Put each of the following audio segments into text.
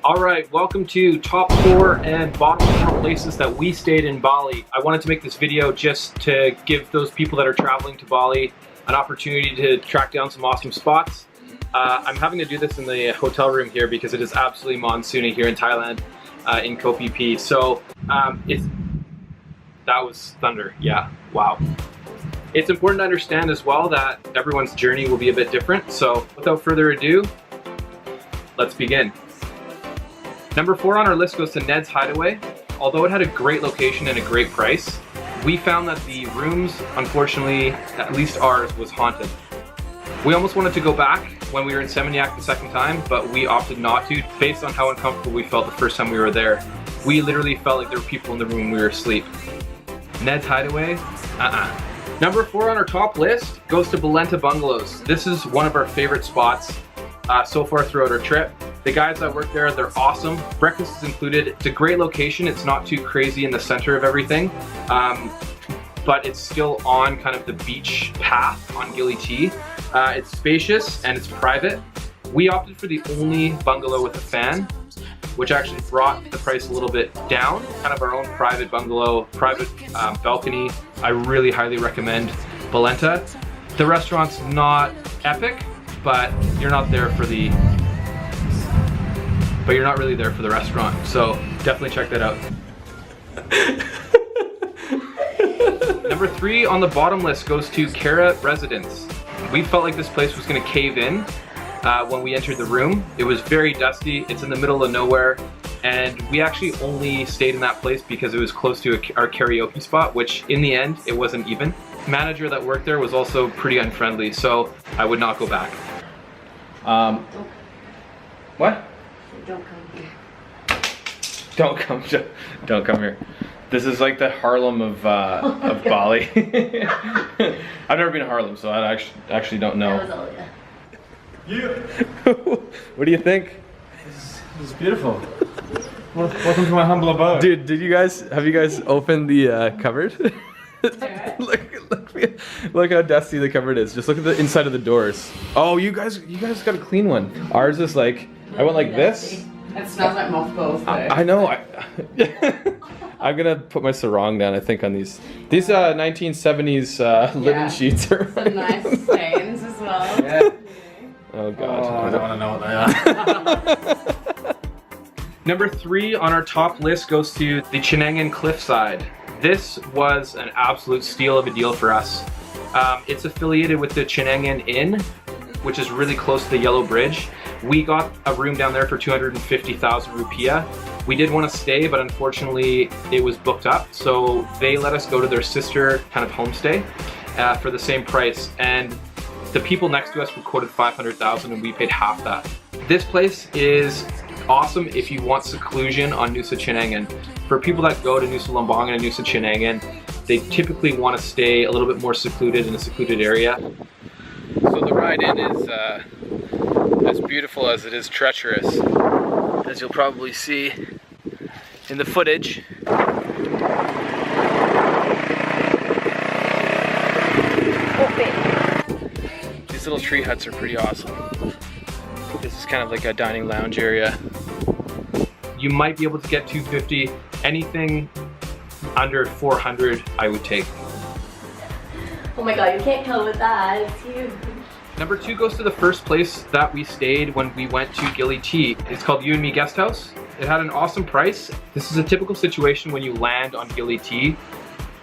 All right, welcome to top 4 and bottom 4 places that we stayed in Bali. I wanted to make this video just to give those people that are traveling to Bali an opportunity to track down some awesome spots. I'm having to do this in the hotel room here because it is absolutely monsoony here in Thailand, in Koh Phi Phi. So that was thunder, yeah, wow. It's important to understand as well that everyone's journey will be a bit different. So without further ado, let's begin. Number 4 on our list goes to Neds Hideaway. Although it had a great location and a great price, we found that the rooms, unfortunately, at least ours, was haunted. We almost wanted to go back when we were in Seminyak the second time, but we opted not to based on how uncomfortable we felt the first time we were there. We literally felt like there were people in the room when we were asleep. Neds Hideaway? Number 4 on our top list goes to Valenta Bungalows. This is one of our favorite spots so far throughout our trip. The guys that work there, they're awesome. Breakfast is included. It's a great location. It's not too crazy in the center of everything, but it's still on kind of the beach path on Gili T. It's spacious and it's private. We opted for the only bungalow with a fan, which actually brought the price a little bit down. Kind of our own private bungalow, private balcony. I really highly recommend Valenta. The restaurant's not epic, but you're not there for the you're not really there for the restaurant, so definitely check that out. Number 3 on the bottom list goes to Kara Residence. We felt like this place was going to cave in when we entered the room. It was very dusty, it's in the middle of nowhere, and we actually only stayed in that place because it was close to our karaoke spot, which in the end, it wasn't even. The manager that worked there was also pretty unfriendly, so I would not go back. What? Don't come here. Don't come here. This is like the Harlem of Bali. I've never been to Harlem, so I actually don't know. That was all, Yeah. What do you think? This is beautiful. Welcome to my humble abode. Dude, have you guys opened the cupboard? Look how dusty the cupboard is. Just look at the inside of the doors. Oh, you guys got a clean one. Ours is like, I went like this. It smells like mothballs. I know. I'm gonna put my sarong down, I think, on these 1970s linen sheets. Are some nice stains as well. Yeah. Oh god. Oh, I don't want to know what they are. Number 3 on our top list goes to the Chenangan Cliffside. This was an absolute steal of a deal for us. It's affiliated with the Chenangan Inn, which is really close to the Yellow Bridge. We got a room down there for 250,000 rupiah. We did want to stay, but unfortunately it was booked up. So they let us go to their sister kind of homestay for the same price. And the people next to us were quoted 500,000 and we paid half that. This place is awesome if you want seclusion on Nusa Chenangan. For people that go to Nusa Lembongan and Nusa Chenangan, they typically want to stay a little bit more secluded in a secluded area. So the ride in is as beautiful as it is treacherous, as you'll probably see in the footage. These little tree huts are pretty awesome. This is kind of like a dining lounge area. You might be able to get 250. Anything under 400 I would take. Oh my god, you can't kill with that. It's huge. Number 2 goes to the first place that we stayed when we went to Gili T. It's called Me Guesthouse. It had an awesome price. This is a typical situation when you land on Gili T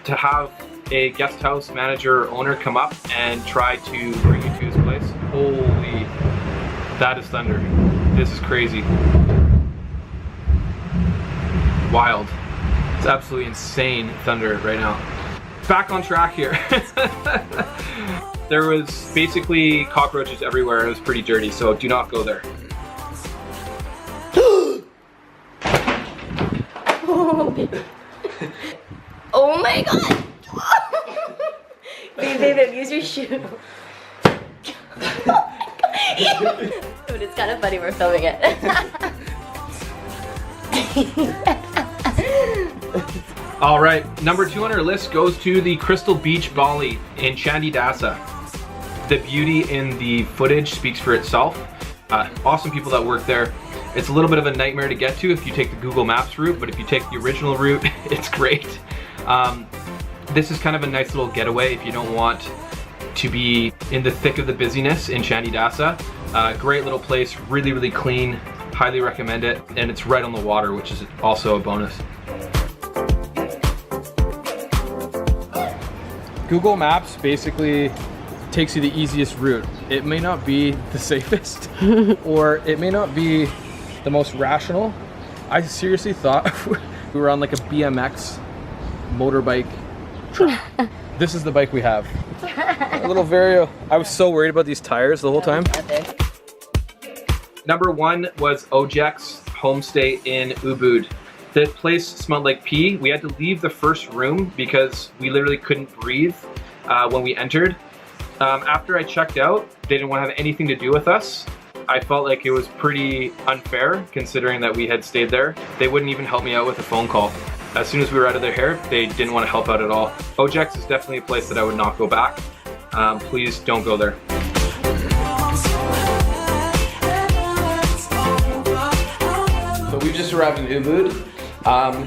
to have a guest house manager or owner come up and try to bring you to his place. Holy, that is thunder. This is crazy. Wild. It's absolutely insane thunder right now. Back on track here. There was basically cockroaches everywhere. It was pretty dirty, so do not go there. Oh my god! Babe, use your shoe. Dude, it's kind of funny we're filming it. All right, number 2 on our list goes to the Crystal Beach Bali in Chandidasa. The beauty in the footage speaks for itself. Awesome people that work there. It's a little bit of a nightmare to get to if you take the Google Maps route, but if you take the original route, it's great. This is kind of a nice little getaway if you don't want to be in the thick of the busyness in Candidasa. Great little place, really, really clean. Highly recommend it. And it's right on the water, which is also a bonus. Google Maps basically takes you the easiest route. It may not be the safest, or it may not be the most rational. I seriously thought we were on like a BMX motorbike track. This is the bike we have. A little Vario. I was so worried about these tires the whole time. Number 1 was Ojek's homestay in Ubud. The place smelled like pee. We had to leave the first room because we literally couldn't breathe when we entered. After I checked out, they didn't want to have anything to do with us. I felt like it was pretty unfair considering that we had stayed there. They wouldn't even help me out with a phone call. As soon as we were out of their hair, they didn't want to help out at all. Ojek's is definitely a place that I would not go back. Please don't go there. So we've just arrived in Ubud,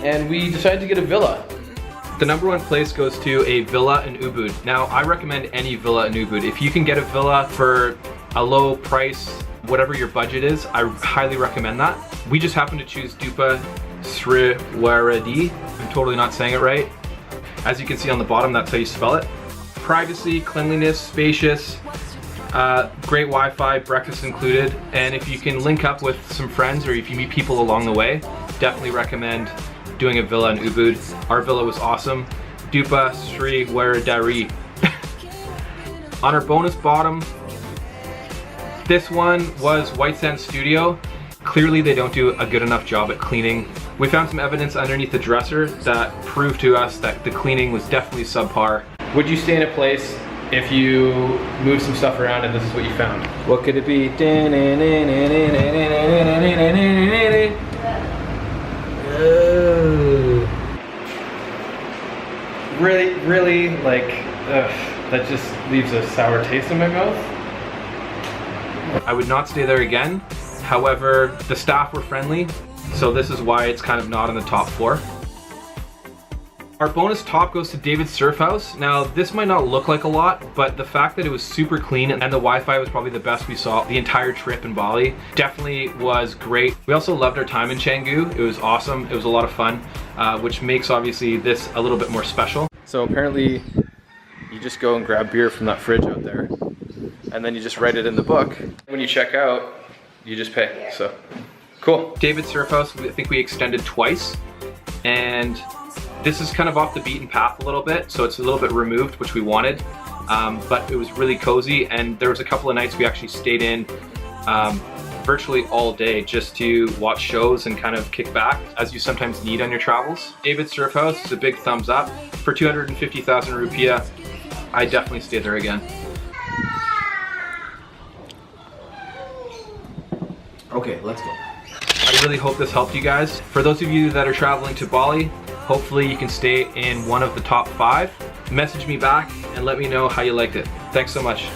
and we decided to get a villa. The number 1 place goes to a villa in Ubud. Now, I recommend any villa in Ubud. If you can get a villa for a low price, whatever your budget is, I highly recommend that. We just happened to choose Dupa Sriwaradi. I'm totally not saying it right. As you can see on the bottom, that's how you spell it. Privacy, cleanliness, spacious, great Wi-Fi, breakfast included, and if you can link up with some friends or if you meet people along the way, definitely recommend doing a villa in Ubud. Our villa was awesome. Dupa Sriwaradi. On our bonus bottom, this one was White Sand Studio. Clearly they don't do a good enough job at cleaning. We found some evidence underneath the dresser that proved to us that the cleaning was definitely subpar. Would you stay in a place if you moved some stuff around and this is what you found? What could it be? Really, like, that just leaves a sour taste in my mouth. I would not stay there again. However, the staff were friendly, so this is why it's kind of not on the top floor. Our bonus top goes to David's Surf House. Now, this might not look like a lot, but the fact that it was super clean and the Wi-Fi was probably the best we saw the entire trip in Bali definitely was great. We also loved our time in Canggu. It was awesome. It was a lot of fun, which makes obviously this a little bit more special. So apparently you just go and grab beer from that fridge out there, and then you just write it in the book. When you check out, you just pay, so cool. David's Surf House, I think we extended twice, and this is kind of off the beaten path a little bit, so it's a little bit removed, which we wanted, but it was really cozy, and there was a couple of nights we actually stayed in virtually all day just to watch shows and kind of kick back, as you sometimes need on your travels. David's Surf House is a big thumbs up. For 250,000 rupiah, I definitely stay there again. Okay, let's go. I really hope this helped you guys. For those of you that are traveling to Bali, hopefully you can stay in one of the top 5. Message me back and let me know how you liked it. Thanks so much.